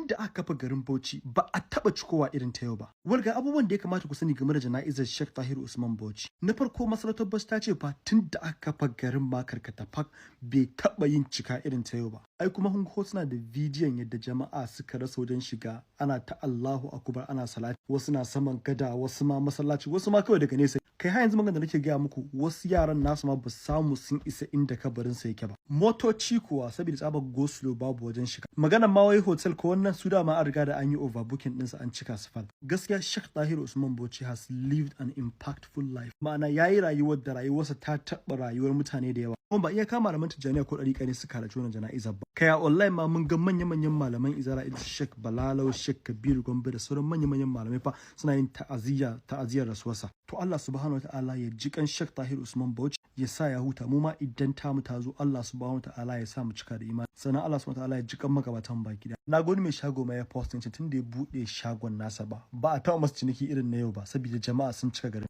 tun da aka kafa garin Bauchi ba a taba cikowa irin ta yau ba. Walga abubuwan da ya kamata ku sani game da jana'izar Sheikh Dahiru Usman Bauchi. Na farko masarautar Bauchi ta ce fa tun da aka kafa garin ma karkatafak bai taba yin cika irin ta yau ba. Ai kuma hun hotuna da bidiyon yadda jama'a suka rasa wajen shiga, ana ta Allahu akbar, ana salati, wasu na saman gada, wasu ma masallaci, wasu ma kawai daga nesa. Kai har yanzu magana da nake gaya muku, wasu yaran nasu ma ba samu sun isa inda kabarin sa yake ba. Motoci kuwa saboda tsabar goslo babu wajen shiga. Maganar ma wai hotel ko wannan su da ma an riga da an yi overbooking ɗinsa an cika su fal. Gaskiya Sheikh Dahiru Usman Bauchi has lived an impactful life. Ma'ana yayi rayuwar da rayuwarsa ta taɓa rayuwar mutane da yawa. Kuma ba iya kama malaman tijjaniya ko ɗariƙa ne suka halarci wannan jana'izar ba. Kaya online ma mun ga manya-manyan malaman izara irin Sheikh Balalau, Sheikh Kabiru Gombe da sauran manya-manyan malamai fa suna yin ta'aziyyar rasuwarsa. To Allah subhanahu wataala ya ji kan Sheikh Dahiru Usman Bauchi ya sa ya huta, mu ma idan tamu ta zo Allah subhanahu wataala ya sa mu cika da imani. Sannan Allah subhanahu wataala ya ji kan magabatan baki da. Na gode mai shago ma ya postin tun da ya buɗe shagon nasa ba a taɓa masa ciniki irin na yau ba saboda jama'a sun cika garin.